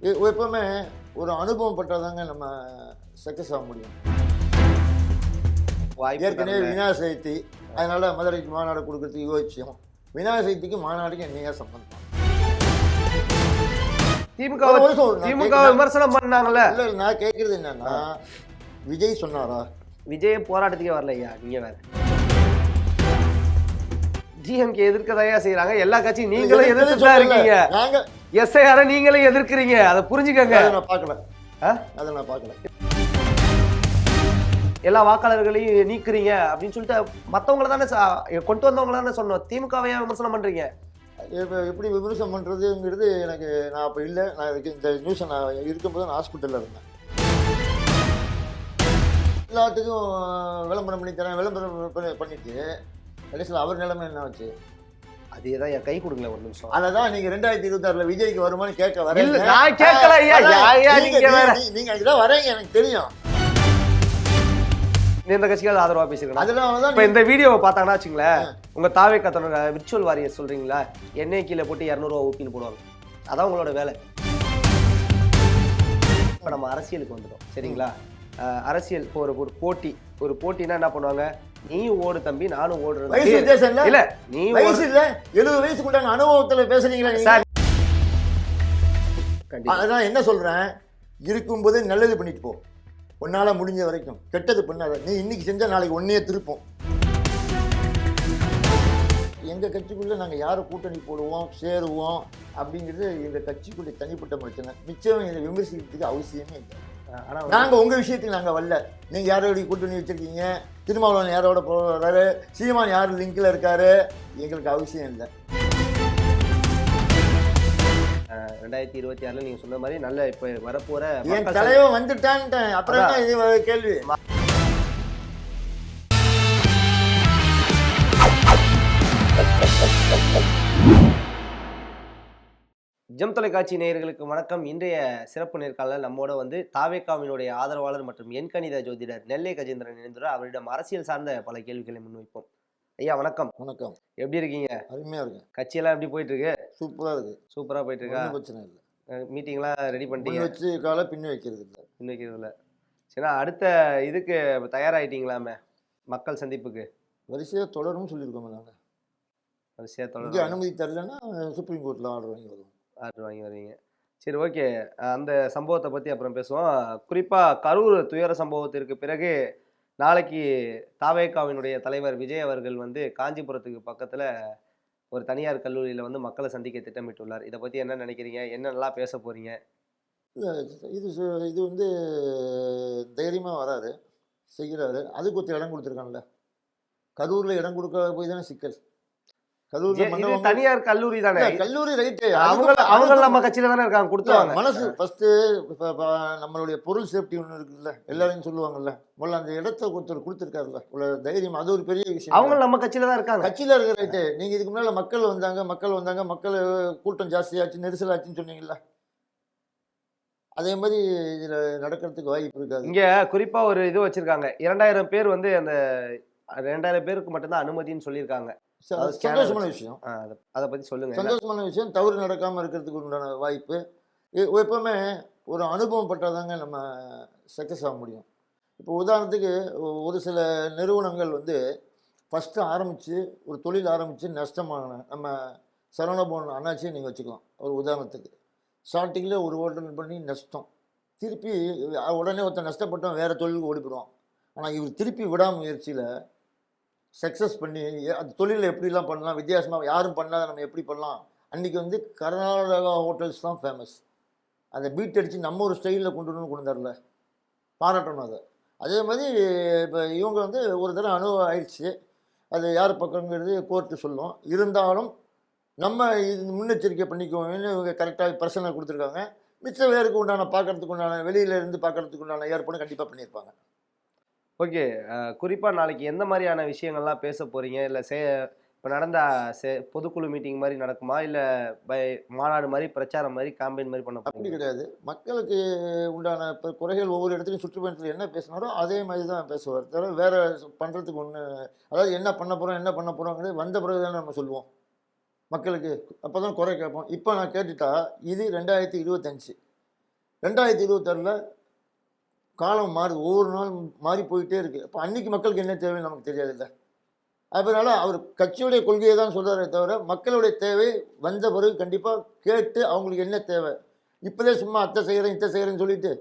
எப்பவுமே ஒரு அனுபவம் பட்டாதாங்க நம்ம சக்ஸஸ் ஆக முடியும். ஏற்கனவே விநாயகர் சதுர்த்தி, அதனால மதுரைக்கு மாநாடு கொடுக்கறதுக்கு யோசிச்சோம். விநாயகர் சதுர்த்திக்கு மாநாடுக்கு என்னையா சம்பந்தம்? திமுக விமர்சனம் பண்ணாங்கல்ல. இல்ல நான் கேட்கறது என்னன்னா, விஜய் சொன்னாரா? விஜய் போராட்டத்துக்கே வரலையா? நீங்க வேற டிஎம்கே எதிர்க்கதையா செய்யறாங்க. எல்லா கட்சியும் நீங்களும் எதிர்த்து இருக்கீங்க. நாங்க எஸ்ஐஆர நீங்களும் எதிர்க்கிறீங்க. அதை புரிஞ்சுக்கங்க. நான் பார்க்கல, அதை நான் பார்க்கல. எல்லா வாக்காளர்களையும் நீக்குறீங்க அப்படின்னு சொல்லிட்டு மற்றவங்கள தானே கொண்டு வந்தவங்கள தானே சொன்னோம். திமுகவையா விமர்சனம் பண்றீங்க? எப்படி விமர்சனம் பண்ணுறதுங்கிறது எனக்கு, நான் அப்போ இல்லை. நான் இதுக்கு இந்த நியூஸை நான் இருக்கும்போது நான் ஹாஸ்பிட்டலில் இருந்தேன். எல்லாத்துக்கும் விளம்பரம் பண்ணி தரேன், விளம்பரம் பண்ணிட்டு கடைசியில் அவர் நிலைமை என்ன ஆச்சு? அதே தான் என் கை கொடுக்கல ஒரு நிமிஷம். அதான் நீங்க 2026 விஜய்க்கு வருமானு கேட்க வரேன். நான் கேட்கல. நீங்க இதுதான் வரீங்க, எனக்கு தெரியும். இந்த கட்சிகள் ஆதரவா பேசிருக்கேன். அதனாலதான் இப்ப இந்த வீடியோவை பார்த்தாங்கன்னா வச்சுங்களேன், உங்க தாவே கத்தனோட விர்ச்சுவல் வாரியர் சொல்றீங்களா, எண்ணெய் கீழே போட்டு 200 ரூபா ஊப்பின்னு போடுவாங்க. அதான் உங்களோட வேலை. இப்ப நம்ம அரசியலுக்கு வந்துடும் சரிங்களா? அரசியல் இப்போ ஒரு போட்டினா என்ன பண்ணுவாங்க? நீயும் ஓடு தம்பி, நானும் ஓடுறேன். இல்ல நீ வயசு இல்ல, 70 வயசுக்குள்ள அனுபவத்துல பேசுறீங்களா? அதான் என்ன சொல்றேன், இருக்கும்போது நல்லது பண்ணிட்டு போ. உன்னால முடிஞ்ச வரைக்கும் கெட்டது பண்ணாத. நீ இன்னைக்கு செஞ்சா நாளைக்கு ஒன்னையே திருப்போம். எங்க கட்சிக்குள்ள நாங்க யாரை கூட்டணி போடுவோம், சேருவோம் அப்படிங்கிறது எங்க கட்சிக்குள்ள தனிப்பட்ட பிரச்சனை. மிச்சம் இதை விமர்சிக்கிறதுக்கு அவசியமே இல்லை. ஆனா நாங்க உங்க விஷயத்துக்கு நாங்க வரல. நீங்க யாரோட கூட்டணி வச்சிருக்கீங்க, திருமாவளவன் யாரோட போறாரு, சீமான் யார் லிங்க்ல இருக்காரு, எங்களுக்கு அவசியம் இல்லை. 2026 நீங்க சொன்ன மாதிரி நல்ல இப்ப வரப்போற என் தலைவன் வந்துட்டான்ட்டு அப்புறம் தான் இது கேள்வி. ஜெம் தொலைக்காட்சி நேயர்களுக்கு வணக்கம். இன்றைய சிறப்பு நேர்காணல் நம்மோட வந்து தாவேகாவினுடைய ஆதரவாளர் மற்றும் எண்கணித ஜோதிடர் நெல்லை கஜேந்திரன் இணைந்துள்ளார். அவரிடம் அரசியல் சார்ந்த பல கேள்விகளை முன்வைப்போம். ஐயா வணக்கம். வணக்கம். எப்படி இருக்கீங்க? அருமையா இருக்கு. கட்சியெல்லாம் எப்படி போயிட்டு இருக்கு? சூப்பரா இருக்கு. சூப்பரா போயிட்டு இருக்கா? பிரச்சனை இல்லை. மீட்டிங்லாம் ரெடி பண்ணிட்டீங்க? வச்சு கால பின் வைக்கிறது இல்லை. பின் வைக்கிறது இல்லை. சரி, அடுத்த இதுக்கு தயாராகிட்டீங்களாமே, மக்கள் சந்திப்புக்கு? வரிசையாக தொடரும்னு சொல்லியிருக்கோம். நாங்கள் வரிசையாக தொடரும். இங்கே அனுமதி தரலன்னா சுப்ரீம் கோர்ட்டில் ஆர்டர் வாங்கி வருவோம். ஆர்டர் வாங்கி வருவீங்க. சரி, ஓகே. அந்த சம்பவத்தை பற்றி அப்புறம் பேசுவோம். குறிப்பாக கரூர் துயர சம்பவத்திற்கு பிறகு நாளைக்கு தாவேகாவினுடைய தலைவர் விஜய் அவர்கள் வந்து காஞ்சிபுரத்துக்கு பக்கத்தில் ஒரு தனியார் கல்லூரியில் வந்து மக்களை சந்திக்க திட்டமிட்டுள்ளார். இதை பற்றி என்ன நினைக்கிறீங்க? என்னென்னலாம் பேச போகிறீங்க? இல்லை, இது வந்து தைரியமாக வராரு, செய்கிறாரு. அதுக்கு ஒருத்தர் இடம் கொடுத்துருக்காங்கல்ல. கரூரில் இடம் கொடுக்க போய் தானே சிக்கல். தனியார் கல்லூரி தானே. கல்லூரி ரைட்டு, அவங்க நம்ம கட்சியில தானே இருக்காங்க, கொடுத்தாங்க. மனசு ஃபர்ஸ்ட் நம்மளுடைய பொருள் சேஃப்டி ஒன்று இருக்குல்ல, எல்லாரையும் சொல்லுவாங்கல்ல. முதல்ல அந்த இடத்த ஒருத்தர் கொடுத்துருக்காருல்ல, ஒரு தைரியம், அது ஒரு பெரிய விஷயம். அவங்க நம்ம கட்சியில தான் இருக்காங்க. கட்சியில இருக்க ரைட்டு. நீங்க இதுக்கு முன்னால மக்கள் வந்தாங்க, மக்கள் கூட்டம் ஜாஸ்தியாச்சு, நெரிசலாச்சுன்னு சொன்னீங்கல்ல. அதே மாதிரி இதுல நடக்கிறதுக்கு வாய்ப்பு இருக்காது. இங்க குறிப்பா ஒரு இது வச்சிருக்காங்க, 2000 பேர் வந்து அந்த 2000 பேருக்கு மட்டும்தான் அனுமதின்னு சொல்லியிருக்காங்க. சந்தோஷமான விஷயம். அதை பத்தி சொல்லுங்க. சந்தோஷமான விஷயம். தவறு நடக்காம இருக்கிறதுக்கு உண்டான வாய்ப்பு. எப்பவுமே ஒரு அனுபவம் பட்டாதாங்க நம்ம சக்ஸஸ் ஆக முடியும். இப்போ உதாரணத்துக்கு ஒரு சில நிறுவனங்கள் வந்து ஃபஸ்ட்டு ஆரம்பித்து ஒரு தொழில் ஆரம்பித்து நஷ்டமான நம்ம சரவணபவன் அண்ணாச்சியை நீங்கள் வச்சுக்கலாம் ஒரு உதாரணத்துக்கு. ஸ்டார்டிங்கில் ஒரு ஹோட்டல் பண்ணி நஷ்டம், திருப்பி உடனே ஒருத்தர் நஷ்டப்பட்டோம் வேறு தொழிலுக்கு ஓடிப்படுவோம். ஆனால் இவர் திருப்பி விடாமுயற்சியில் சக்ஸஸ் பண்ணி அந்த தொழிலில் எப்படிலாம் பண்ணலாம், வித்தியாசமாக யாரும் பண்ணாத நம்ம எப்படி பண்ணலாம். அன்றைக்கி வந்து கர்நாடகா ஹோட்டல்ஸ் தான் ஃபேமஸ். அதை பீட் அடித்து நம்ம ஒரு ஸ்டைலில் கொண்டு வந்தார்ல, பாராட்டணும் அதை. அதே மாதிரி இப்போ இவங்க வந்து ஒரு தடவை அனுபவம் ஆயிடுச்சு. அது யார் பக்கங்கிறது கோர்ட்டு சொல்லும். இருந்தாலும் நம்ம இது முன்னெச்சரிக்கை பண்ணிக்குவோம்னு இவங்க கரெக்டாக பர்சனல் கொடுத்துருக்காங்க. மிச்சம் வேருக்கு உண்டான பார்க்குறதுக்கு உண்டான வெளியிலேருந்து பார்க்குறதுக்கு உண்டான ஏற்பாடு கண்டிப்பாக பண்ணியிருப்பாங்க. ஓகே. குறிப்பாக நாளைக்கு எந்த மாதிரியான விஷயங்கள்லாம் பேச போகிறீங்க? இல்லை இப்போ நடந்த பொதுக்குழு மீட்டிங் மாதிரி நடக்குமா, இல்லை மாநாடு மாதிரி பிரச்சாரம் மாதிரி கேம்பெயின் மாதிரி பண்ண? அப்படி கிடையாது. மக்களுக்கு உண்டான இப்போ குறைகள் ஒவ்வொரு இடத்துலையும் சுற்றுப்பயணத்தில் என்ன பேசினாரோ அதே மாதிரி தான் பேசுவார். தவிர வேறு பண்ணுறதுக்கு ஒன்று, அதாவது என்ன பண்ண போகிறோங்கிறது வந்த பிறகு தானே நம்ம சொல்லுவோம் மக்களுக்கு. அப்போ தான் குறை கேட்போம். இப்போ நான் கேட்டுட்டா இது 2025. 2026 காலம் மாறுது, ஒவ்வொரு நாளும் மாறி போயிட்டே இருக்குது. அப்போ அன்னைக்கு மக்களுக்கு என்ன தேவைன்னு நமக்கு தெரியாதுல்ல. அதனால் அவர் கட்சியுடைய கொள்கையை தான் சொல்கிறாரே தவிர மக்களுடைய தேவை வந்த பிறகு கண்டிப்பாக கேட்டு அவங்களுக்கு என்ன தேவை. இப்போதே சும்மா அத்தை செய்கிறேன் இத்தை செய்கிறேன்னு சொல்லிட்டு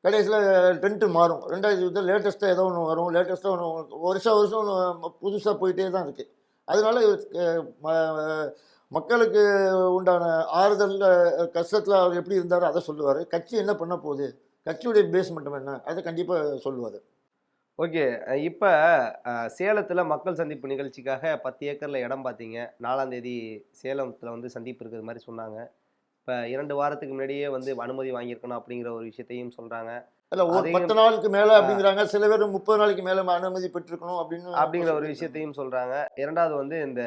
கடைசியில் ட்ரெண்ட்டு மாறும். 2020 லேட்டஸ்ட்டாக ஏதோ ஒன்று வரும், லேட்டஸ்ட்டாக ஒன்று வருஷம் ஒன்று புதுசாக போயிட்டே தான் இருக்குது. அதனால மக்களுக்கு உண்டான ஆறுதல் கஷ்டத்தில் அவர் எப்படி இருந்தாரோ அதை சொல்லுவார். கட்சி என்ன பண்ண போகுது, கட்சியுடைய பேஸ்மெண்ட் என்ன, அதை கண்டிப்பாக சொல்லுவார். ஓகே. இப்போ சேலத்தில் மக்கள் சந்திப்பு நிகழ்ச்சிக்காக 10 ஏக்கரில் இடம் பார்த்தீங்க. 4ஆம் தேதி சேலத்தில் வந்து சந்திப்பு இருக்கிற மாதிரி சொன்னாங்க. இப்போ 2 வாரத்துக்கு முன்னாடியே வந்து அனுமதி வாங்கியிருக்கணும் அப்படிங்கிற ஒரு விஷயத்தையும் சொல்கிறாங்க. இல்லை, ஒரு 10 நாளுக்கு மேலே அப்படிங்கிறாங்க, சில பேர் 30 நாளைக்கு மேலே அனுமதி பெற்றிருக்கணும் அப்படிங்கிற ஒரு விஷயத்தையும் சொல்கிறாங்க. இரண்டாவது வந்து இந்த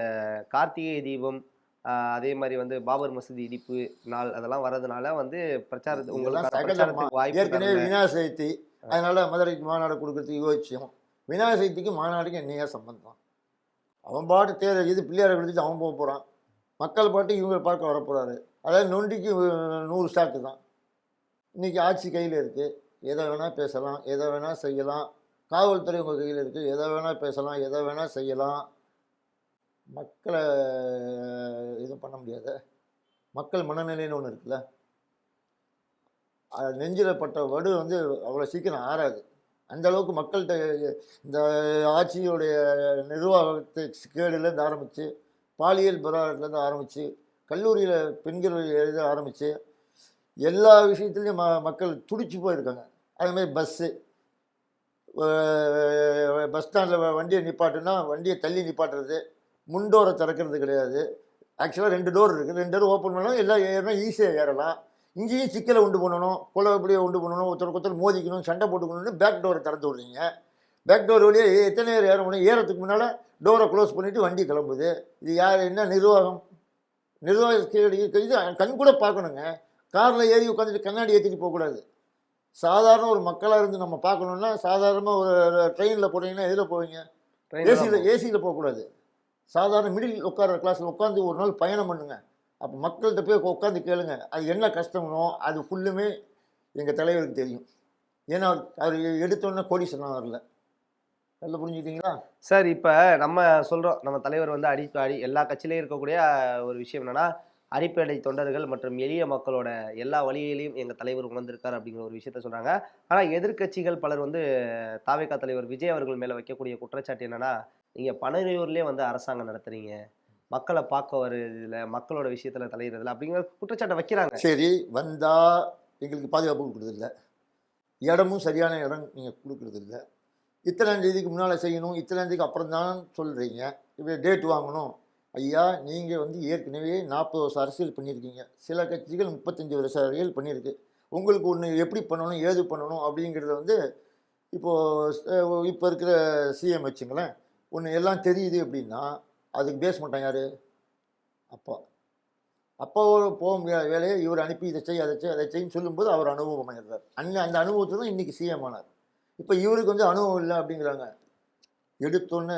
கார்த்திகை தீபம், அதே மாதிரி வந்து பாபர் மசூதி இடிப்பு நாள் அதெல்லாம் வர்றதுனால வந்து பிரச்சாரத்துக்கு வாய்ப்பு. ஏற்கனவே விநாயகர் சதுர்த்தி, அதனால மதுரைக்கு மாநாடு கொடுக்கறதுக்கு யோசிச்சோம். விநாயகர் சதுர்த்திக்கு மாநாடுக்கு என்னையா சம்பந்தம்? அவன் பாட்டு தேர் இது பிள்ளையாரை கொடுத்துட்டு அவன் போக போகிறான், மக்கள் பாட்டு இவங்க பார்க்க வரப்போகிறாரு. அதாவது நொண்டிக்கு 100 ஸ்டாக்கு தான். இன்றைக்கி ஆட்சி கையில் இருக்குது, எதை வேணால் பேசலாம், எதை வேணால் செய்யலாம். காவல்துறை உங்கள் கையில் இருக்குது, எதை வேணால் பேசலாம், எதை வேணால் செய்யலாம். மக்களை எதுவும் பண்ண முடியாது. மக்கள் மனநிலைன்னு ஒன்று இருக்குல்ல, நெஞ்சில் பட்ட வடு வந்து அவ்வளோ சீக்கிரம் ஆறாது. அந்தளவுக்கு மக்கள்கிட்ட இந்த ஆட்சியுடைய நிர்வாகத்தை கேடுலேருந்து ஆரம்பித்து, பாலியல் பலாத்காரத்துலேருந்து ஆரம்பித்து, கல்லூரியில் பெண்கள் எழுத ஆரம்பித்து, எல்லா விஷயத்துலையும் மக்கள் துடிச்சு போயிருக்காங்க. அதுமாதிரி பஸ் ஸ்டாண்டில் வண்டியை நிப்பாட்டுனா வண்டியை தள்ளி நிப்பாட்டுறது, முன்டோரை திறக்கிறது கிடையாது. ஆக்சுவலாக 2 டோர் இருக்குது, 2 டோர் ஓப்பன் பண்ணாலும் எல்லாம் ஏறினா ஈஸியாக ஏறலாம். இங்கேயும் சிக்கலை உண்டு பண்ணணும், குளப்படியை உண்டு பண்ணணும், ஒருத்தர் மோதிக்கணும், சண்டை போட்டுக்கணும்னு பேக் டோரை திறந்து விட்றீங்க. பேக் டோர் வழியாக எத்தனை பேர் ஏற முடியும்? ஏறத்துக்கு முன்னால் டோரை க்ளோஸ் பண்ணிவிட்டு வண்டி கிளம்புது. இது யார், என்ன நிர்வாகம்? இது கண் கூட பார்க்கணுங்க. காரில் ஏறி உட்காந்துட்டு கண்ணாடி ஏற்றிட்டு போகக்கூடாது. சாதாரண ஒரு மக்களாக இருந்து நம்ம பார்க்கணுன்னா, சாதாரணமாக ஒரு ட்ரெயினில் போனீங்கன்னா எதில் போவீங்க? ஏசியில் போகக்கூடாது. சாதாரண மிடில் உட்கார கிளாஸில் உட்காந்து ஒரு நாள் பயணம் பண்ணுங்க. அப்போ மக்கள்கிட்ட போய் உட்காந்து கேளுங்க, அது என்ன கஷ்டமோ அது ஃபுல்லுமே எங்கள் தலைவருக்கு தெரியும். ஏன்னா அவர் எடுத்தோன்னே கோடீஸ்வரன் வரல. நல்லா புரிஞ்சுக்கிட்டீங்களா சார்? இப்போ நம்ம சொல்கிறோம், நம்ம தலைவர் வந்து அடி எல்லா கட்சியிலையும் இருக்கக்கூடிய ஒரு விஷயம் என்னென்னா, அடிப்படை தொண்டர்கள் மற்றும் எளிய மக்களோட எல்லா வழியிலையும் எங்கள் தலைவர் உணர்ந்திருக்கார் அப்படிங்கிற ஒரு விஷயத்த சொல்கிறாங்க. ஆனால் எதிர்க்கட்சிகள் பலர் வந்து தாவேகா தலைவர் விஜய் அவர்கள் மேலே வைக்கக்கூடிய குற்றச்சாட்டு என்னென்னா, நீங்கள் பனையூர்லேயே வந்து அரசாங்கம் நடத்துறீங்க, மக்களை பார்க்க வருதில்ல, மக்களோட விஷயத்தில் தலையிறதில்ல அப்படிங்கிற குற்றச்சாட்டை வைக்கிறாங்க. சரி, வந்தால் எங்களுக்கு பாதுகாப்பு கொடுக்குறதில்ல, இடமும் சரியான இடம் நீங்கள் கொடுக்குறதில்ல, இத்தனாம் தேதிக்கு முன்னால் செய்யணும், இத்தனாம் தேதிக்கு அப்புறம் தான் சொல்கிறீங்க, இப்போ டேட் வாங்கணும். ஐயா, நீங்கள் வந்து ஏற்கனவே 40 வருஷம் அரசியல் பண்ணியிருக்கீங்க. சில கட்சிகள் 35 வருஷம் அரசியல் பண்ணியிருக்கு. உங்களுக்கு ஒன்று எப்படி பண்ணணும், ஏது பண்ணணும் அப்படிங்கிறத வந்து இப்போ இருக்கிற சிஎம் வச்சுங்களேன், ஒன்று எல்லாம் தெரியுது அப்படின்னா அதுக்கு பேச மாட்டான் யார்? அப்பாவோட போக முடியாத வேலையை இவர் அனுப்பி இதை செய் அதை செய் அதை செய்ன்னு சொல்லும்போது அவர் அனுபவம் ஆகிடுறார். அந்த அனுபவத்தை தான் இன்றைக்கி சிஎம் ஆனார். இப்போ இவருக்கு வந்து அனுபவம் இல்லை அப்படிங்கிறாங்க. எடுத்தோன்னே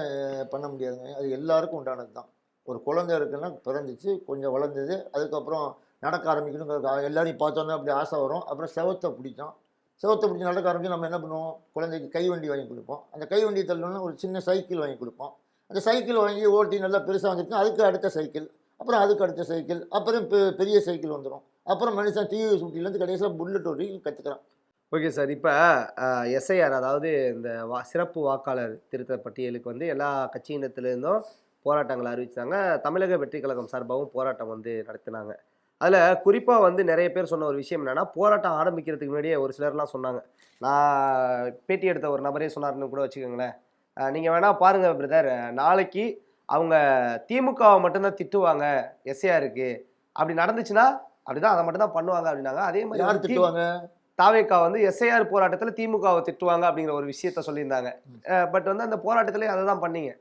பண்ண முடியாதுங்க, அது எல்லாருக்கும் உண்டானது தான். ஒரு குழந்தை இருக்குன்னா பிறந்துச்சு, கொஞ்சம் வளர்ந்தது, அதுக்கப்புறம் நடக்க ஆரம்பிக்கணும், எல்லாரையும் பார்த்தோன்னே அப்படி ஆசை வரும். அப்புறம் செவத்தை பிடிக்கும், செவத்தை பிடிச்சி நடக்க ஆரம்பிச்சு நம்ம என்ன பண்ணுவோம்? குழந்தைக்கு கைவண்டி வாங்கி கொடுப்போம். அந்த கைவண்டி தள்ளணும்னா ஒரு சின்ன சைக்கிள் வாங்கி கொடுப்போம். அந்த சைக்கிள் வாங்கி ஓட்டி நல்லா பெருசாக வந்துருச்சுன்னா அதுக்கு அடுத்த சைக்கிள், அப்புறம் அதுக்கு அடுத்த சைக்கிள், அப்புறம் பெரிய சைக்கிள் வந்துடும். அப்புறம் மனுஷன் டிவிஎஸ் ஊட்டிலேருந்து கடைசியில் புல்லட் ஓட்டி கற்றுக்கிறான். Okay sir. இப்போ எஸ்ஐஆர், அதாவது இந்த சிறப்பு வாக்காளர் திருத்த பட்டியலுக்கு வந்து எல்லா கட்சியினத்திலேருந்தும் போராட்டங்களை அறிவித்தாங்க. தமிழக வெற்றி கழகம் சார்பாகவும் போராட்டம் வந்து நடத்தினாங்க. அதில் குறிப்பாக வந்து நிறைய பேர் சொன்ன ஒரு விஷயம் என்னென்னா, போராட்டம் ஆரம்பிக்கிறதுக்கு முன்னாடியே ஒரு சிலர்லாம் சொன்னாங்க. நான் பேட்டி எடுத்த ஒரு நபரே சொன்னார்னு கூட வச்சுக்கோங்களேன், நீங்கள் வேணால் பாருங்கள் பிரதர், நாளைக்கு அவங்க திமுகவை மட்டும்தான் திட்டுவாங்க எஸ்ஐஆருக்கு, அப்படி நடந்துச்சுன்னா அப்படிதான் அதை மட்டும் தான் பண்ணுவாங்க அப்படின்னாங்க. அதே மாதிரி திட்டுவாங்க, தாவேகா வந்து எஸ்ஐஆர் போராட்டத்தில் திமுகவை திட்டுவாங்க அப்படிங்கிற ஒரு விஷயத்த சொல்லியிருந்தாங்க. பட் வந்து அந்த போராட்டத்திலே அதை தான் பண்ணீங்க.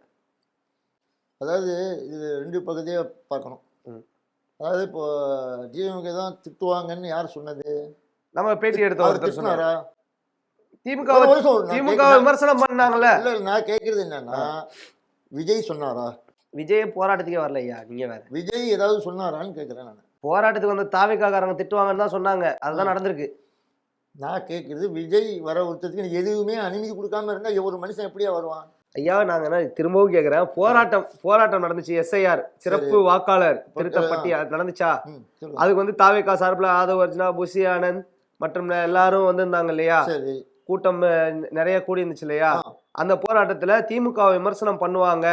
அதாவது இது 2 பகுதியாக பார்க்கணும். அதாவது இப்போ டிஎம்கே தான் திட்டுவாங்கன்னு யார் சொன்னது? நம்ம பேட்டி எடுத்த ஒருத்தர் சொன்னாரா? திமுக விமர்சனம் பண்ணாங்கல்ல. இல்லை, நான் கேட்கறது என்னன்னா, விஜய் சொன்னாரா? விஜய் போராட்டத்துக்கே வரல ஐயா, நீங்க வேற. விஜய் ஏதாவது சொன்னாரான்னு கேட்குறேன் நான். போராட்டத்துக்கு வந்து தாவேகாரங்க திட்டுவாங்கன்னு தான் சொன்னாங்க, அதுதான் நடந்திருக்கு. நான் கேட்குறது விஜய் வர ஒருத்தருக்கு எதுவுமே அனுமதி கொடுக்காம இருந்தா ஒரு மனுஷன் எப்படியா வருவான்? ஐயா நாங்க என்ன திரும்பவும் கேக்குறேன், போராட்டம் நடந்துச்சு, எஸ்ஐஆர் சிறப்பு வாக்காளர் திருத்த பட்டியல் நடந்துச்சா? சொல்லுங்க. அதுக்கு வந்து தாவேகா சார்பில் ஆதவ் அர்ஜுனா, புஷி ஆனந்த் மற்றும் எல்லாரும் வந்திருந்தாங்க இல்லையா? சரி. கூட்டம் நிறைய கூடி இருந்துச்சு இல்லையா? அந்த போராட்டத்துல திமுக விமர்சனம் பண்ணுவாங்க,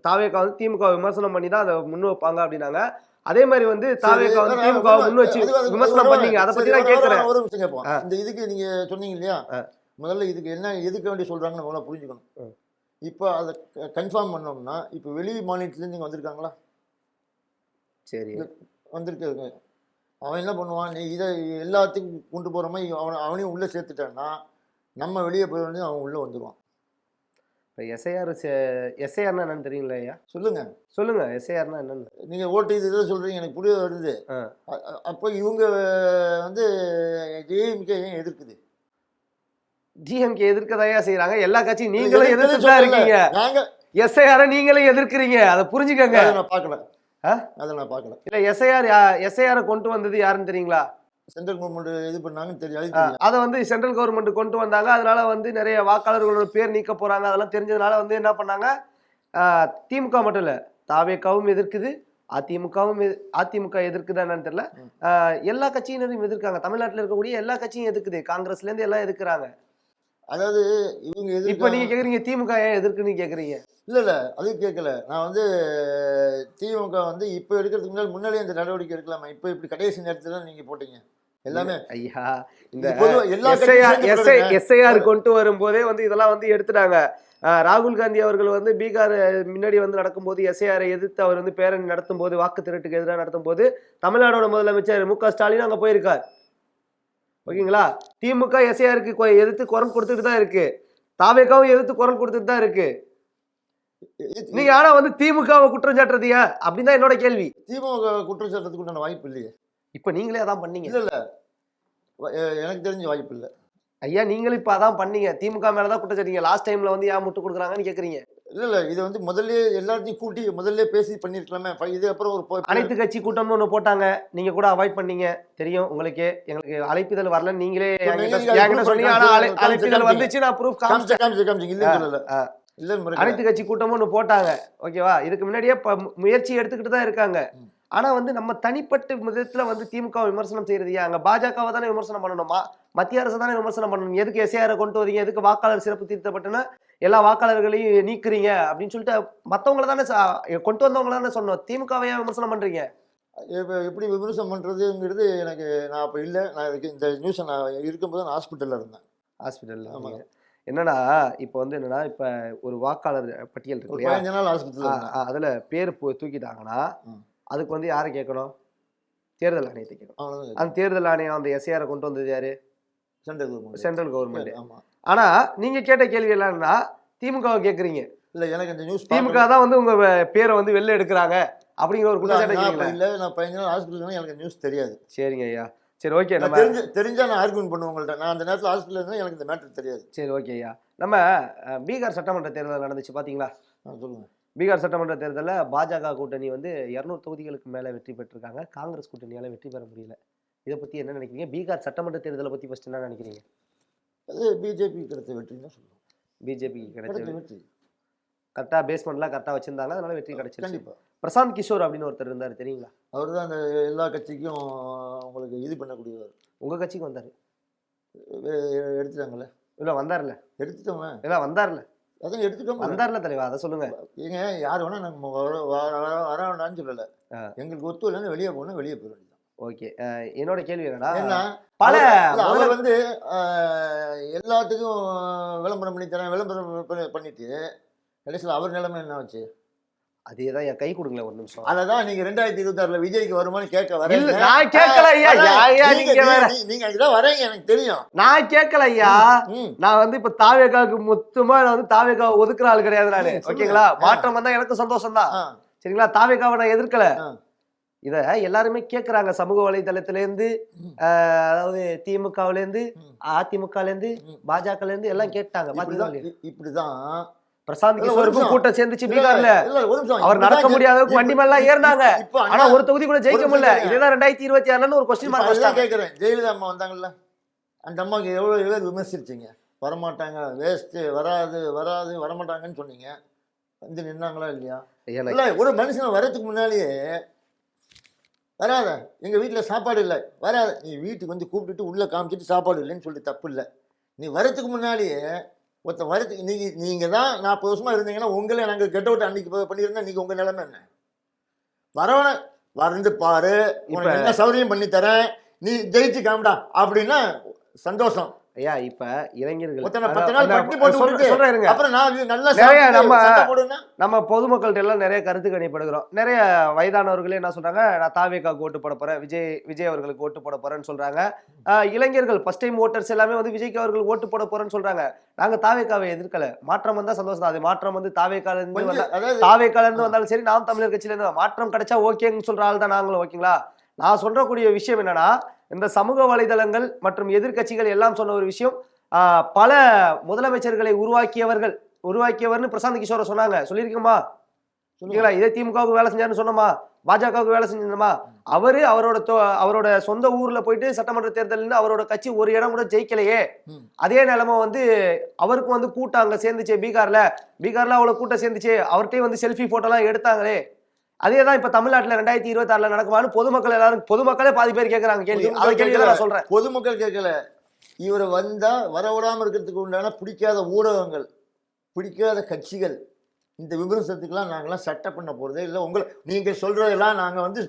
தாவேகா வந்து திமுக விமர்சனம் பண்ணி தான் அதை முன் வைப்பாங்க அப்படின்னாங்க. அதே மாதிரி வந்து தாவேகா வந்து திமுக முன் வச்சு விமர்சனம் பண்ணீங்க, அதை பத்தி தான் கேட்கிறேன். ஒரு நிமிஷம் கேட்போம். இந்த இதுக்கு நீங்க சொன்னீங்க இல்லையா, முதல்ல இதுக்கு என்ன எதுக்கு வேண்டி சொல்றாங்கன்னு முதல்ல புரிஞ்சுக்கணும். இப்போ அதை கன்ஃபார்ம் பண்ணோம்னா, இப்போ வெளி மாநிலத்துலேருந்து இங்கே வந்திருக்காங்களா? சரி, வந்திருக்காங்க. அவன் என்ன பண்ணுவான், நீ இதை எல்லாத்துக்கும் கொண்டு போகிற மாதிரி அவனையும் உள்ளே சேர்த்துட்டான்னா நம்ம வெளியே போய் வந்து அவன் உள்ளே வந்துடுவான். இப்போ எஸ்ஐஆர்னா என்னன்னு தெரியுங்களா ஐயா? சொல்லுங்க எஸ்ஐஆர்னா என்னன்னு. நீங்கள் ஓட்டு இதை சொல்கிறீங்க, எனக்கு புரிய வருது. அப்போ இவங்க வந்து டிஎம்கே ஏன் எதிர்க்குது? டிஎம்கே எதிர்க்கதையா செய்யறாங்க, எல்லா கட்சியும் நீங்களும் எதிர்த்து தான் இருக்கீங்க. எஸ்ஐஆர் நீங்களே எதிர்க்கிறீங்க, அதை புரிஞ்சுக்கங்க. அதை நான் பார்க்கல. இல்ல எஸ்ஐஆர் கொண்டு வந்தது யாருன்னு தெரியுங்களா? சென்ட்ரல் கவர்மெண்ட் இது பண்ணாங்கன்னு தெரியும். அதை வந்து சென்ட்ரல் கவர்மெண்ட் கொண்டு வந்தாங்க, அதனால வந்து நிறைய வாக்காளர்களோட பேர் நீக்க போறாங்க. அதெல்லாம் தெரிஞ்சதுனால வந்து என்ன பண்ணாங்க, திமுக மட்டும் இல்ல தாவேகாவும் எதிர்க்குது, அதிமுக எதிர்க்குதா என்னன்னு தெரியல, எல்லா கட்சியினரும் எதிர்க்காங்க. தமிழ்நாட்டில் இருக்கக்கூடிய எல்லா கட்சியும் எதிர்க்குது, காங்கிரஸ்ல இருந்து எல்லாம் எதிர்க்கிறாங்க. அதாவது இவங்க இப்ப நீங்க கேக்குறீங்க திமுக ஏன் எதிர்க்குன்னு கேக்குறீங்க. இல்ல அது கேட்கல. நான் வந்து திமுக வந்து இப்ப எடுக்கிறதுக்கு முன்னாலே இந்த நடவடிக்கை எடுக்கலாமா? இப்ப இப்படி கடைசி நேரத்துல நீங்க போட்டீங்க எல்லாமே. ஐயா இந்த எஸ்ஐஆர் கொண்டு வரும்போதே வந்து இதெல்லாம் வந்து எடுத்துட்டாங்க. ராகுல் காந்தி அவர்கள் வந்து பீகார் முன்னாடி வந்து நடக்கும்போது எஸ்ஐஆரை எதிர்த்து அவர் வந்து பேரணி நடத்தும் போது, வாக்கு திருட்டுக்கு எதிராக நடத்தும் போது தமிழ்நாடோட முதலமைச்சர் மு க ஸ்டாலின் அங்க போயிருக்கார். ஓகேங்களா? திமுக எஸ்ஐஆருக்கு எதிர்த்து குரல் கொடுத்துட்டு தான் இருக்கு, தாவேகாவும் எதிர்த்து குரல் கொடுத்துட்டு தான் இருக்கு. நீங்க ஆனா வந்து திமுகவை குற்றம் சாட்டுறதியா அப்படின்னு தான் என்னோட கேள்வி. திமுக குற்றம் சாட்டுறதுக்கு உண்டான வாய்ப்பு இல்லையே. இப்ப நீங்களே அதான் பண்ணீங்க. இல்ல எனக்கு தெரிஞ்ச வாய்ப்பு இல்லை. ஐயா நீங்களும் இப்ப அதான் பண்ணீங்க, திமுக மேலதான் குற்றம் சாட்டீங்க. லாஸ்ட் டைம்ல வந்து ஏன் முட்டு கொடுக்குறாங்கன்னு கேக்குறீங்க. இல்ல இது வந்து முதல்ல எல்லாத்தையும் கூட்டி முதல்ல பேசி பண்ணிருக்கலாமே. இது அப்புறம் ஒரு அனைத்து கட்சி கூட்டம்னு ஒண்ணு போட்டாங்க, நீங்க கூட அவாய்ட் பண்ணீங்க, தெரியும் உங்களுக்கே. எங்களுக்கு அழைப்பிதழ் வரல, நீங்களே சொன்னீங்க. ஆனா அழைப்பிதழ் வந்துச்சு, நான் ப்ரூஃப் அனைத்து கட்சி கூட்டமும் ஒண்ணு போட்டாங்க. ஓகேவா? இதுக்கு முன்னாடியே முயற்சி எடுத்துக்கிட்டு தான் இருக்காங்க. ஆனா வந்து நம்ம தனிப்பட்ட விதத்துல வந்து திமுக விமர்சனம் செய்யறது அங்க பாஜகவை தானே விமர்சனம் பண்ணணுமா, மத்திய அரசு தானே விமர்சனம் பண்ணணும். எதுக்கு எஸ்ஐஆரை கொண்டு வரீங்க, எதுக்கு வாக்காளர் சிறப்பு திருத்தப்பட்டுன்னா எல்லா வாக்காளர்களையும் நீக்குறீங்க அப்படின்னு சொல்லிட்டு மத்தவங்களை தானே கொண்டு வந்தவங்களை தானே சொன்னோம். திமுகவையா விமர்சனம் பண்றீங்க? எப்படி விமர்சனம் பண்றதுங்கிறது எனக்கு, நான் அப்ப இல்லை. நான் இதுக்கு இந்த நியூஸ் நான் இருக்கும்போது நான் ஹாஸ்பிட்டல்ல இருந்தேன். ஹாஸ்பிட்டல்ல என்னன்னா இப்போ வந்து என்னன்னா, இப்ப ஒரு வாக்காளர் பட்டியல் இருக்கு இல்லையா, அதுல பேர் தூக்கிட்டாங்கன்னா அதுக்கு வந்து யாரை கேட்கணும்? தேர்தல் ஆணையத்தை கேட்கணும். அந்த தேர்தல் ஆணையம் அந்த எஸ்ஐஆரை கொண்டு வந்தது யாரு? Central government. ஆனா நீங்க கேட்ட கேள்வி என்னன்னா, திமுக கேக்குறீங்க. இல்ல எனக்கு இந்த நியூஸ் திமுக தான் வந்து உங்க பேரை வந்து வெளில எடுக்கிறாங்க அப்படிங்கிற ஒரு குற்றச்சாட்டு. இல்ல நான் 15 நாள் ஹாஸ்பிட்டல், எனக்கு நியூஸ் தெரியாது. சரிங்க ஐயா, சரி ஓகே. நம்ம தெரிஞ்சா நான் ஆர்கியூமெண்ட் பண்ணுவேன் உங்கள்ட்ட. நான் அந்த நேரத்தில் ஹாஸ்பிட்டல் இருந்தால் எனக்கு இந்த மேட்டர் தெரியாது. சரி ஓகே ஐயா. நம்ம பீகார் சட்டமன்ற தேர்தல் நடந்துச்சு பாத்தீங்களா? சொல்லுங்க. பீகார் சட்டமன்ற தேர்தலில் பாஜக கூட்டணி வந்து 200 தொகுதிகளுக்கு மேல வெற்றி பெற்றிருக்காங்க, காங்கிரஸ் கூட்டணியால வெற்றி பெற முடியல. இதை பத்தி என்ன நினைக்கிறீங்க? பீகார் சட்டமன்ற தேர்தலை பத்தி ஃபர்ஸ்ட் என்ன நினைக்கிறீங்க? அது பிஜேபி கிடைச்ச வெற்றின்னு தான் சொல்லுவோம். பிஜேபி கிடைச்ச வெற்றி. கரெக்டா பேஸ்மெண்ட்லாம் கரெக்டா வச்சிருந்தாங்க, அதனால வெற்றி கிடைச்சிருச்சு. கண்டிப்பா. பிரசாந்த் கிஷோர் அப்படின்னு ஒருத்தர் இருந்தாரு, தெரியுங்களா? அவர் தான் அந்த எல்லா கட்சிக்கும் உங்களுக்கு இது பண்ணக்கூடியவர். உங்க கட்சிக்கு வந்தாரு? எடுத்துட்டாங்கல்ல? இல்ல வந்தார்ல? எடுத்துட்டோங்க. இல்ல வந்தார்ல? அதான் எடுத்துட்டோம். வந்தார்ல தலைவா, அதை சொல்லுங்க. ஏங்க யார் வேணா நம்ம வர வேண்டாம்னு சொல்லல. எங்களுக்கு ஒத்து இல்லைன்னு வெளியே போனா வெளியே போயிட வேண்டியதான். ஓகே. என்னோட கேள்வி என்னன்னா, பல அவர் வந்து எல்லாத்துக்கும் விளம்பரம் பண்ணி தரேன், விளம்பரம் பண்ணிட்டு கடைசியில் அவர் நிலைமை என்ன ஆச்சு? அதேதான் என் கை கொடுங்களேன் ஒரு நிமிஷம். அததான் நீங்க 2026 விஜய்க்கு வருமானு கேட்க வரேன். நான் கேட்கல ஐயா, நீங்க இதான் வரீங்க எனக்கு தெரியும். நான் கேட்கல ஐயா. நான் வந்து இப்ப தாவேகாவுக்கு மொத்தமா நான் வந்து தாவேகாவை ஒதுக்குற ஆள் கிடையாது நானு. ஓகேங்களா? மாற்றம் வந்தா எனக்கு சந்தோஷம் தான். சரிங்களா? தாவேகாவை நான் எதிர்க்கல. இத எல்லாருமே கேக்குறாங்க, சமூக வலைதளத்துல இருந்து, அதாவது திமுகவுல இருந்து, அதிமுகல இருந்து, பாஜகல இருந்து எல்லாம் கேட்டாங்க. இப்படிதான் பிரசாந்த் கிஷோருக்கும் கூட்டம் சேர்ந்துச்சு பீகார்ல. அவர் நடக்க முடியாத அளவுக்கு வண்டி மேல ஏறினாங்க. ஆனா ஒரு தொகுதி கூட ஜெயிக்க முடியல. இதுதான் 2026 ஒரு கொஸ்டின் மார்க் கேக்குறேன். ஜெயலலிதா அம்மா வந்தாங்கல்ல, அந்த அம்மாவுக்கு எவ்வளோ பேர் விமர்சிச்சிங்க, வரமாட்டாங்க, வேஸ்ட்டு, வராது வராது வரமாட்டாங்கன்னு சொன்னீங்க, வந்து நின்னாங்களா இல்லையா? எனக்கு இல்லை, ஒரு மனுஷன் வரதுக்கு முன்னாலேயே வராத, எங்கள் வீட்டில் சாப்பாடு இல்லை, வராத, நீ வீட்டுக்கு வந்து கூப்பிட்டுட்டு உள்ளே காமிச்சிட்டு சாப்பாடு இல்லைன்னு சொல்லி தப்பு இல்லை. நீ வரத்துக்கு முன்னாலேயே ஒருத்தன் வரத்துக்கு நீங்கள் தான் 40 வருஷமாக இருந்தீங்கன்னா உங்களே நாங்கள் கெட் அவுட் அன்னைக்கு பண்ணியிருந்தா இன்றைக்கி உங்கள் நிலைமை என்ன? வரவன வந்து பாரு, உனக்கு என்ன சௌகரியம் பண்ணி தரேன், நீ ஜெயிச்சு காமிடா அப்படின்னா சந்தோஷம். ஐயா இப்ப இளைஞர்கள் ஒருத்தனை 10 நாள் பட்டி போட்டு விட்டுட்டு சொல்றேங்க, அப்புறம் நான் நல்லா நிறைய நம்ம சண்டை போடுன்னா நம்ம பொதுமக்கள்கிட்ட எல்லாம் நிறைய கருத்து கணிப்படுகிறோம். நிறைய வயதானவர்களே என்ன சொல்றாங்க, நான் தாவேகாவுக்கு ஓட்டு போட போறேன், விஜய் அவர்களுக்கு ஓட்டு போட போறேன்னு சொல்றாங்க. இளைஞர்கள் ஃபர்ஸ்ட் டைம் ஓட்டர்ஸ் எல்லாமே வந்து விஜய்க்கு அவர்களுக்கு ஓட்டு போட போறேன்னு சொல்றாங்க. நாங்க தாவேகாவை எதிர்க்கல, மாற்றம் வந்தா சந்தோஷம் தான். அது மாற்றம் வந்து தாவேகால இருந்து வந்தாலும் சரி, நாம் தமிழர் கட்சியில இருந்து மாற்றம் கிடைச்சா ஓகேன்னு சொல்ற ஆள் தான் நாங்களும். ஓகேங்களா, நான் சொல்றக்கூடிய விஷயம் என்னன்னா, இந்த சமூக வலைதளங்கள் மற்றும் எதிர்க்கட்சிகள் எல்லாம் சொன்ன ஒரு விஷயம், பல முதலமைச்சர்களை உருவாக்கியவர்னு பிரசாந்த் கிஷோரை சொன்னாங்க. சொல்லியிருக்கோமா? சொல்லுங்களா? இதே திமுகவுக்கு வேலை செஞ்சாருன்னு சொன்னோமா? பாஜகவுக்கு வேலை செஞ்சோமா? அவரோட சொந்த ஊர்ல போயிட்டு சட்டமன்ற தேர்தல் அவரோட கட்சி ஒரு இடம் கூட ஜெயிக்கலையே. அதே நிலைமை வந்து அவருக்கு வந்து கூட்டம் அங்க சேர்ந்துச்சு. பீகார்ல அவ்வளவு கூட்டம் சேர்ந்துச்சு, அவர்கிட்டயும் வந்து செல்ஃபி போட்டோ எல்லாம் எடுத்தாங்களே. அதேதான் இப்ப தமிழ்நாட்டுல 2026 நடக்குமான்னு பொதுமக்களே பாதி பேர் கேட்கறாங்க கேள்வி. அதை கேள்வி நான் சொல்றேன். பொதுமக்கள் கேட்கல, இவர் வந்தா வரவிடாம இருக்கிறதுக்கு உண்டான பிடிக்காத ஊடகங்கள், பிடிக்காத கட்சிகள், இந்த விமர்சனத்துக்கெல்லாம் நாங்களாம் சட்டை பண்ண போறதே இல்லை. நீங்க சொல்றதெல்லாம் நாங்க வந்து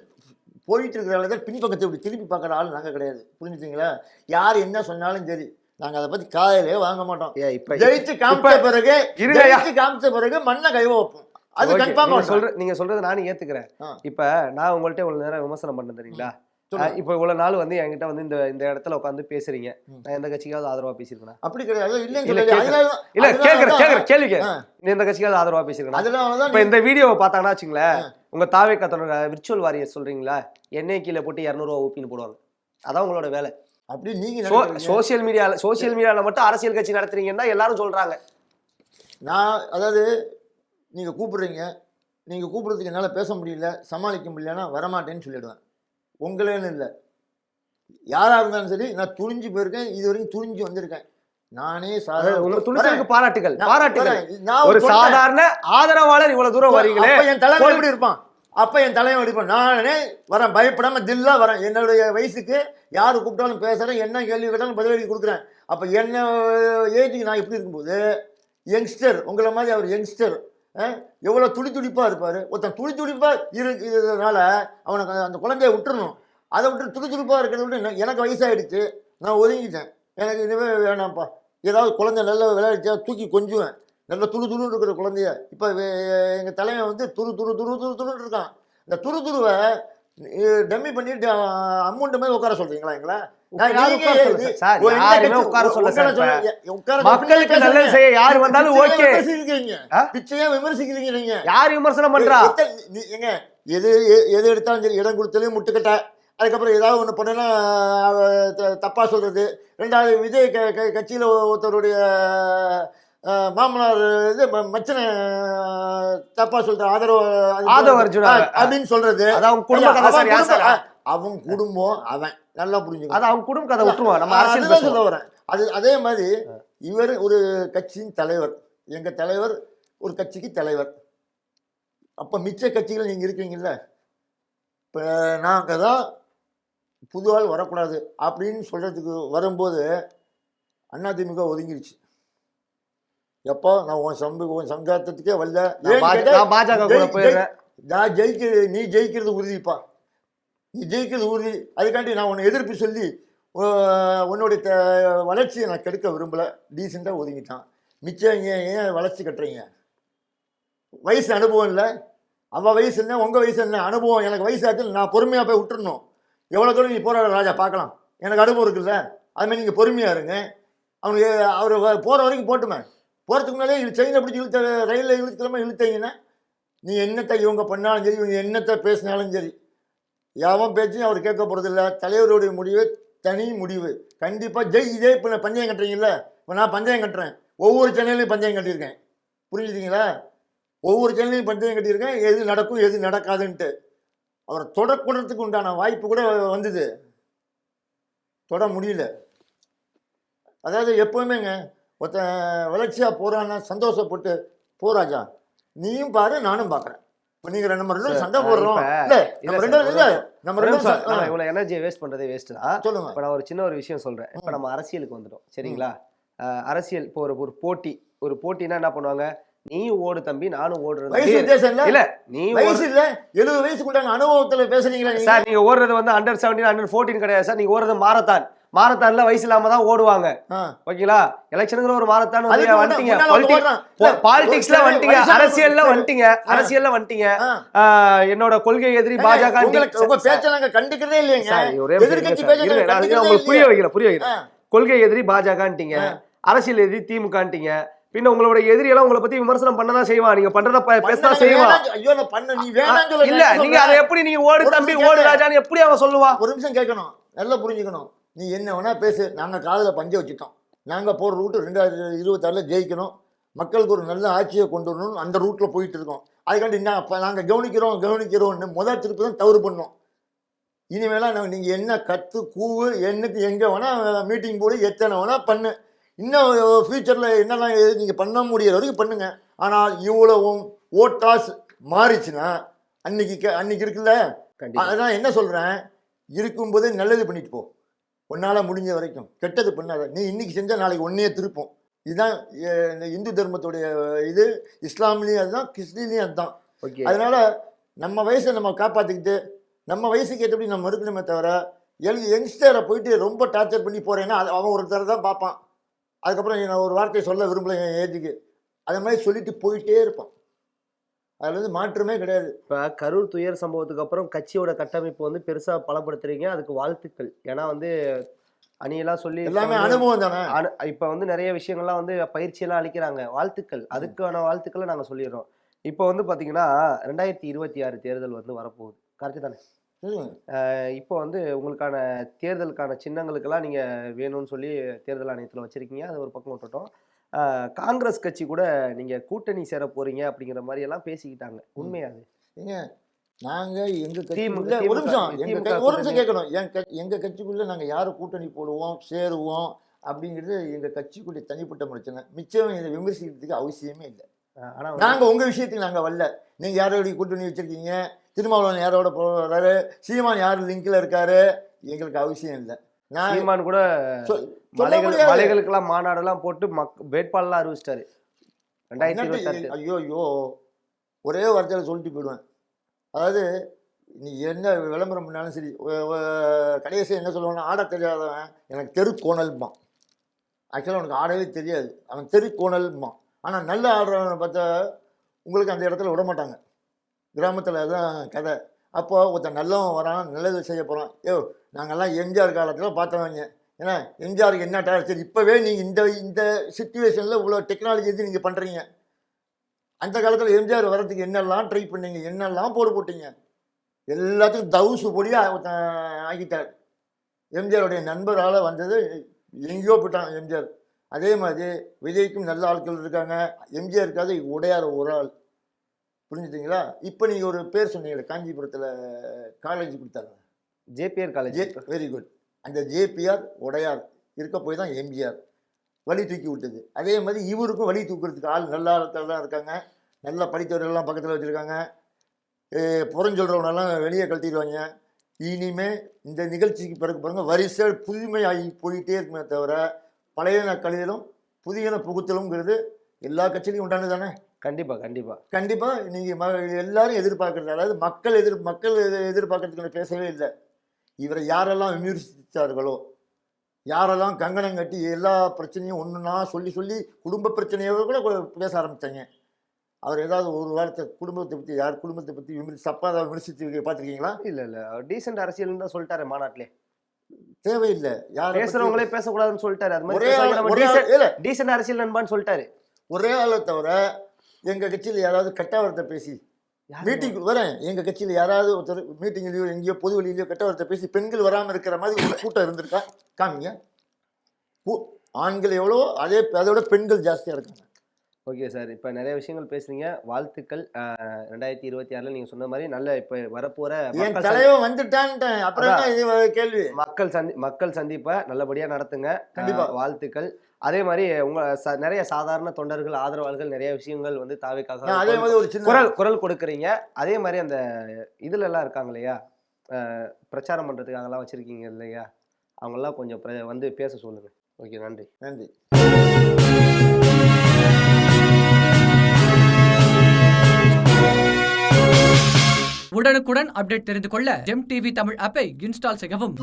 போயிட்டு இருக்கிற பின்பக்கத்தை இப்படி திருப்பி பார்க்குற ஆள் நாங்க கிடையாது. புரிஞ்சுட்டீங்களா? யார் என்ன சொன்னாலும் சரி, நாங்க அதை பத்தி காதலே வாங்க மாட்டோம். ஜெயிச்சு காமிச்ச பிறகு மண்ணை கைவ வைப்போம். அது கன்ஃபார்மா நீங்க சொல்றது நானும் ஏத்துக்கிறேன். இப்ப நான் உங்கள்ட்ட இவ்வளவு நேரம் விமர்சனம் பண்ண தெரியுங்களா? இப்ப இவ்வளவு நாள் வந்து என்கிட்ட வந்து இந்த இடத்துல உட்காந்து பேசுறீங்க, நான் எந்த கட்சிக்காவது ஆதரவா பேசியிருக்கேன்? அப்படி கிடையாது. இல்ல கேள்வி எந்த கட்சிக்காவது ஆதரவா பேசியிருக்கேன்? இப்ப இந்த வீடியோவை பார்த்தாங்கன்னா வச்சுங்களேன், உங்க தாவேகா தொடர் விர்ச்சுவல் வாரியர் சொல்றீங்களா, எண்ணெய் கீழே போட்டு 200 ரூபா ஊப்பின்னு போடுவாங்க. அதான் உங்களோட வேலை. அப்படி நீங்க சோசியல் மீடியால மட்டும் அரசியல் கட்சி நடத்துறீங்கன்னா எல்லாரும் சொல்றாங்க. நான் அதாவது நீங்க கூப்பிடுறீங்க, நீங்க கூப்பிடுறதுக்கு என்னால் பேச முடியல, சமாளிக்க முடியலன்னா வரமாட்டேன்னு சொல்லிடுவேன். உங்களேன்னு இல்லை, யாரா இருந்தாலும் சரி, நான் துணிஞ்சு போயிருக்கேன், இது வரைக்கும் துணிஞ்சு வந்திருக்கேன். நானே பாராட்டுகள். ஒரு சாதாரண ஆதரவாளர் இவ்வளவு தூரம் வரீங்களே. என் தலைவன் எப்படி இருப்பான்? அப்ப என் தலைவன் இருப்பான். நானே வரேன், பயப்படாம தில்லா வரேன். என்னுடைய வயசுக்கு யாரு கூப்பிட்டாலும் பேசுறேன், என்ன கேள்வி கேட்டாலும் பதிலடி கொடுக்குறேன். அப்ப என்ன ஏஜுக்கு நான் எப்படி இருக்கும்போது யங்ஸ்டர், உங்களை மாதிரி அவர் யங்ஸ்டர், எவ்வளோ துடிப்பாக இருப்பார். ஒருத்தன் துடிப்பாக இருக்கிறதுனால அவனுக்கு அந்த குழந்தைய விட்டுறணும். அதை விட்டு துடிப்பாக இருக்கிறத விட்டு எனக்கு வயசாகிடுச்சு, நான் ஒதுங்கிட்டேன், எனக்கு இதுவே வேணாம்ப்பா. ஏதாவது குழந்தை நல்லா விளையாடிச்சா தூக்கி கொஞ்சுவேன், நல்லா துருன்னு இருக்கிற குழந்தைய. இப்போ எங்கள் தலைவன் வந்து துருன்னு இருக்கான். இந்த துருவை டம்மி பண்ணிட்டு அமௌண்ட் மாதிரி உட்கார சொல்றீங்களா எங்களை? மக்களுக்கு நல்லது செய்ய யாரு வந்தாலும் ஓகே. பிச்சையா விமர்சிக்கிறீங்க நீங்க. யார் விமர்சனம் பண்றா? எங்க எது எடுத்தாலும் சரி, இடம் கொடுத்தாலும் முட்டுக்கட்ட, அதுக்கப்புறம் ஏதாவது ஒன்று பண்ணனா தப்பா சொல்றது. ரெண்டாவது விஜய் கட்சியில ஒருத்தருடைய மாமனார் இது மச்சனை தப்பா சொல்ற ஆதரவு அப்படின்னு சொல்றது. அவன் குடும்பம், அவன் நல்லா புரிஞ்சுக்கணும். அது அவங்க குடும்ப கதை விட்டுருவான். நம்ம அரசியல் சொல்ல வரேன். அதே மாதிரி இவர் ஒரு கட்சியின் தலைவர், எங்க தலைவர் ஒரு கட்சிக்கு தலைவர். அப்ப மிச்ச கட்சிகள் நீங்க இருக்கீங்கல்ல, இப்ப நாங்க தான் புது ஆள் வரக்கூடாது அப்படின்னு சொல்றதுக்கு வரும்போது அதிமுக ஒதுங்கிருச்சு. எப்போ நான் உன் சங்காத்தத்துக்கே வரல, நீ ஜெயிக்கிறது உறுதிப்பா, நீ ஜெயிக்கிறது உறுதி. அதுக்காண்டி நான் உன்னை எதிர்ப்பு சொல்லி உன்னுடைய வளர்ச்சியை நான் கெடுக்க விரும்பலை, டீசெண்டாக ஒதுங்கிட்டான். மிச்சம் ஏன் வளர்ச்சி கட்டுறீங்க? வயசு அனுபவம் இல்லை, அவள் வயசு என்ன, உங்கள் வயசு என்ன, அனுபவம். எனக்கு வயசு ஆச்சு, நான் பொறுமையாக போய் விட்டுறணும். எவ்வளோ தூரம் நீ போகிற ராஜா பார்க்கலாம், எனக்கு அனுபவம் இருக்குல்ல. அதுமாதிரி நீங்கள் பொறுமையாக இருங்க. அவனுக்கு அவர் போகிற வரைக்கும் போட்டுமே, போகிறதுக்கு முன்னாலே செயினை பிடிச்சி ரயிலில் இழுத்துக்கிற இழுத்தீங்கன்னா நீ என்னத்தை இவங்க பண்ணாலும் சரி, இவங்க என்னத்தை பேசினாலும் சரி, யாவும் பேச்சும் அவர் கேட்க போகிறதில்ல. தலைவருடைய முடிவு தனி முடிவு. கண்டிப்பாக இதே இப்போ நான் பந்தயம் கட்டுறீங்கல்ல, இப்போ நான் பந்தயம் கட்டுறேன், ஒவ்வொரு சேனல்லையும் பந்தயம் கட்டியிருக்கேன். புரிஞ்சுட்டீங்களா? ஒவ்வொரு சேனல்லையும் பந்தயம் கட்டியிருக்கேன், எது நடக்கும் எது நடக்காதுன்ட்டு. அவரை தொடக்கூடத்துக்கு உண்டான வாய்ப்பு கூட வந்தது, தொட முடியல. அதாவது எப்பவுமேங்க ஒருத்தன் வளர்ச்சியா போறான்னா சந்தோஷப்பட்டு போராஜா, நீயும் பாரு நானும் பாக்குறேன். இப்ப நீங்க நம்ம ரெண்டு பேரும் சண்டை போடுறோம் இல்ல, நம்ம ரெண்டு பேரும் இல்ல, நம்ம ரெண்டு பேரும் நம்ம இவ்வளவு எனர்ஜியை வேஸ்ட் பண்றதே வேஸ்ட் தான். சொல்லுங்க. இப்ப நான் ஒரு சின்ன ஒரு விஷயம் சொல்றேன். இப்ப நம்ம அரசியலுக்கு வந்துட்டோம் சரிங்களா? அரசியல் இப்போ ஒரு ஒரு போட்டினா என்ன பண்ணுவாங்க, நீயும் ஓடு தம்பி நானும் ஓடுறது வயசு வித்தியாசம் இல்ல, இல்ல நீ வயசு இல்ல, 70 வயசுக்குள்ள அனுபவத்துல பேசுறீங்களா நீங்க? சார்? நீங்க ஓடுறது வந்து அண்டர் 17 அண்டர் 14 கிடையாது சார். நீங்க ஓடுறது மாரத்தான்ல வயசு இல்லாம தான் ஓடுவாங்க. ஓகேங்களா? எலெக்ஷனுங்கிற ஒரு மாரத்தான் வந்துட்டீங்க, பாலிடிக்ஸ்ல வந்துட்டீங்க, அரசியல்ல வந்துட்டீங்க. என்னோட கொள்கை எதிரி பாஜக. உங்க பேச்ச நாங்க கண்டிக்கிறதே இல்லைங்க. எதிர்க்கட்சி பேச்ச உங்களுக்கு புரிய வைக்கிறேன். கொள்கை எதிரி பாஜகன்ட்டீங்க, அரசியல் எதிரி திமுகன்ட்டீங்க. பின்ன உங்களோட எதிரி எல்லாம் உங்களை பத்தி விமர்சனம் பண்ணதான் செய்வான், நீங்க பண்றத பேசதான் செய்வான். ஐயோ நான் பண்ண நீ வேணாங்க இல்ல, நீங்க அதை எப்படி நீநீ ஓடு தம்பி ஓடு ராஜான்னு எப்படி அவன் சொல்லுவான்? ஒரு நிமிஷம் கேட்கணும், நல்லா புரிஞ்சுக்கணும். நீ என்ன வேணா பேசு, நாங்க காதுல பஞ்ச வச்சுட்டோம். நாங்க போற ரூட் 2026 ஜெயிக்கணும், மக்களுக்கு ஒரு நல்ல ஆட்சியை கொண்டு வரணும், அந்த ரூட்ல போயிட்டு இருக்கோம். அதுக்காண்டி நாங்க கவனிக்கிறோம்னு முதல் திருப்பி தான் தவறு பண்ணோம். இனிமேலாம் நீங்க என்ன கத்து கூவு என்னக்கு எங்க வேணா மீட்டிங் போடு, எத்தனை வேணா பண்ணு. இன்னும் ஃபியூச்சர்ல என்னெல்லாம் நீங்க பண்ண முடியற வரைக்கும் பண்ணுங்க. ஆனால் இவ்வளவும் ஓட்டாஸ் மாறிச்சுன்னா அன்னைக்கு இருக்குல்ல, அதான் என்ன சொல்றேன், இருக்கும்போதே நல்லது பண்ணிட்டு போ, உன்னால முடிஞ்ச வரைக்கும். கெட்டது பண்ணாத. நீ இன்னைக்கு செஞ்சா நாளைக்கு ஒன்னையே திருப்போம். இதுதான் இந்த இந்து தர்மத்துடைய இது. இஸ்லாம்லயும் அதுதான், கிறிஸ்டின்லயும் அதுதான். அதனால நம்ம வயசை நம்ம காப்பாத்திக்கிட்டு நம்ம வயசுக்கு ஏற்றபடி நம்ம இருக்கணுமே தவிர யங்ஸ்டரை போயிட்டு ரொம்ப டார்ச்சர் பண்ணி போறேன்னா அவன் ஒருத்தர் தான் பார்ப்பான். அதுக்கப்புறம் நான் ஒரு வார்த்தையை சொல்ல விரும்பல என் ஏஜுக்கு, அது மாதிரி சொல்லிட்டு போயிட்டே இருப்பான். அதுல வந்து மாற்றமே கிடையாது. இப்ப கரூர் துயர் சம்பவத்துக்கு அப்புறம் கட்சியோட கட்டமைப்பு வந்து பெருசா பலப்படுத்துறீங்க, அதுக்கு வாழ்த்துக்கள். ஏன்னா வந்து அணியெல்லாம் சொல்லி எல்லாமே அனுபவம் தானே. இப்ப வந்து நிறைய விஷயங்கள்லாம் வந்து பயிற்சியெல்லாம் அளிக்கிறாங்க, வாழ்த்துக்கள். அதுக்கான வாழ்த்துக்களை நாங்க சொல்லிடுறோம். இப்போ வந்து பாத்தீங்கன்னா 2026 தேர்தல் வந்து வரப்போகுது, கரெக்டு தானே? இப்போ வந்து உங்களுக்கான தேர்தலுக்கான சின்னங்களுக்கெல்லாம் நீங்க வேணும்னு சொல்லி தேர்தல் ஆணையத்தில் வச்சிருக்கீங்க, அது ஒரு பக்கம் விட்டுட்டோம். காங்கிரஸ் கட்சி கூட நீங்க கூட்டணி சேர போறீங்க அப்படிங்கிற மாதிரி எல்லாம் பேசிக்கிட்டாங்க, உண்மையாது? ஏங்க நாங்க எங்க கட்சிக்குள்ள ஒரு நிமிஷம் கேட்கணும், எங்க கட்சிக்குள்ள நாங்க யாரு கூட்டணி போடுவோம் சேருவோம் அப்படிங்கிறது எங்க கட்சிக்குள்ள தனிப்பட்ட பிரச்சனை. மிச்சம் இதை விமர்சிக்கிறதுக்கு அவசியமே இல்லை. ஆனா நாங்க உங்க விஷயத்துக்கு நாங்க வரல. நீங்க யாரோட கூட்டணி வச்சிருக்கீங்க, திருமாவளவன் யாரோட போறாரு, சீமான் யார் லிங்க்ல இருக்காரு, எங்களுக்கு அவசியம் இல்லை. சீமான் கூட மலைகளுக்கெல்லாம் மாநாடெல்லாம் போட்டு வேட்பாளர்லாம் அறிவிச்சிட்டாரு 2028. ஐயோ ஒரே வார்த்தையில சொல்லிட்டு போயிடுவேன். அதாவது நீ என்ன விளம்பரம் பண்ணாலும் சரி, கடைசி என்ன சொல்லுவாங்கன்னா, ஆட தெரியாதவன் எனக்கு தெரு கோணல்பான். ஆக்சுவலாக உனக்கு ஆடவே தெரியாது, அவன் தெரு கோணல்பான். ஆனால் நல்ல ஆடுறவனை பார்த்தா உங்களுக்கு அந்த இடத்துல விட மாட்டாங்க. கிராமத்தில் அதுதான் கதை. அப்போ ஒருத்தன் நல்லவன் வரான், நல்லது செய்ய போகிறான். நாங்கள்லாம் எம்ஜிஆர் காலத்தில் பார்த்தவங்க. ஏன்னா எம்ஜிஆருக்கு என்ன டார்ச்சர், இப்போவே நீங்கள் இந்த சிச்சுவேஷனில் இவ்வளோ டெக்னாலஜி எது நீங்கள் பண்ணுறீங்க. அந்த காலத்தில் எம்ஜிஆர் வரத்துக்கு என்னெல்லாம் ட்ரை பண்ணீங்க, என்னெல்லாம் போட்டீங்க, எல்லாத்துக்கும் தவுசு பொடியாக ஆக்கிட்டார். எம்ஜிஆருடைய நண்பரால் வந்தது எங்கேயோ போயிட்டான் எம்ஜிஆர். அதே மாதிரி விஜய்க்கும் நல்ல ஆட்கள் இருக்காங்க, எம்ஜிஆருக்காவது உடையார் ஒரு ஆள். புரிஞ்சுட்டீங்களா? இப்போ நீங்கள் ஒரு பேர் சொன்னீங்களே, காஞ்சிபுரத்தில் காலேஜ் கொடுத்தாங்க, ஜேபிஆர் காலேஜ். Very good. அந்த ஜேபிஆர் உடையார் இருக்க போய் தான் எம்ஜிஆர் வழி தூக்கி விட்டது. அதே மாதிரி இவருக்கும் வழி தூக்குறதுக்கு ஆள் நல்ல ஆட்கள் தான் இருக்காங்க, நல்லா படித்தவர்கள்லாம் பக்கத்தில் வச்சுருக்காங்க. புறஞ்சொல்றவனெல்லாம் வெளியே கழட்டிடுவாங்க. இனிமே இந்த நிகழ்ச்சிக்கு பிறகு பாருங்கள், வரிசை புதுமையாகி போயிட்டே இருக்குமே தவிர பழையன கழிதலும் புதியன புகுத்தலும்ங்கிறது எல்லா கட்சியிலையும் உண்டானது தானே. கண்டிப்பாக நீங்கள் எல்லாரும் எதிர்பார்க்குறது, அதாவது மக்கள் எதிர்பார்க்கறதுக்கு பேசவே இல்லை. இவரை யாரெல்லாம் விமர்சித்தார்களோ, யாரெல்லாம் கங்கணம் கட்டி எல்லா பிரச்சனையும் ஒன்றுனா சொல்லி குடும்ப பிரச்சனையோட கூட பேச ஆரம்பித்தாங்க. அவர் ஏதாவது ஒரு வாரத்தை குடும்பத்தை பற்றி, யார் குடும்பத்தை பற்றி தப்பாக விமர்சித்து பார்த்துருக்கீங்களா? இல்லை டீசென்ட் அரசியல் தான் சொல்லிட்டாரு மாநாட்டிலே. தேவையில்லை, யார் பேசுறவங்களே பேசக்கூடாதுன்னு சொல்லிட்டாரு. அது மாதிரி டீசென்ட் அரசியல் நண்பான்னு சொல்லிட்டாரு. ஒரே ஆளை தவிர எங்கள் கட்சியில் யாராவது கெட்டவரத்தை பேசி மீட்டிங் வரேன், எங்கள் கட்சியில் யாராவது ஒருத்தர் மீட்டிங்லேயோ எங்கேயோ பொது வழியிலையோ கெட்டவரத்தை பேசி பெண்கள் வராமல் இருக்கிற மாதிரி ஒரு கூட்டம் இருந்திருக்கா? காமிங்க. ஆண்கள் எவ்வளோ, அதோட பெண்கள் ஜாஸ்தியாக இருக்காங்க. Okay sir. இப்ப நிறைய விஷயங்கள் பேசுனீங்க. வாழ்த்துக்கள். 2026ல நீங்க சொன்ன மாரி நல்ல இப்ப வரப்போற என் தலைவன் வந்துட்டான்ட்டேன். அப்புறம் என்ன இது கேள்வி? மக்கள் சந்திப்ப நல்லபடியா நடத்துங்க. கண்டிப்பா. வாழ்த்துக்கள். அதே மாரி உங்க நிறைய சாதாரண தொண்டர்கள், ஆதரவாளர்கள் நிறைய விஷயங்கள் வந்து தாவேக்காக அதே மாதிரி ஒரு சின்ன குரல் கொடுக்குறீங்க. அதே மாரி அந்த இதுலலாம் இருக்காங்க இல்லையா? பிரச்சாரம் பண்றதுக்காகலாம் வச்சிருக்கீங்க இல்லையா? அவங்கலாம் கொஞ்சம் வந்து பேச சொல்லுங்க. ஓகே, நன்றி. நன்றி. உடனுக்குடன் அப்டேட் தெரிந்து கொள்ள ஜெம் டிவி தமிழ் ஆப்பை இன்ஸ்டால் செய்யவும்.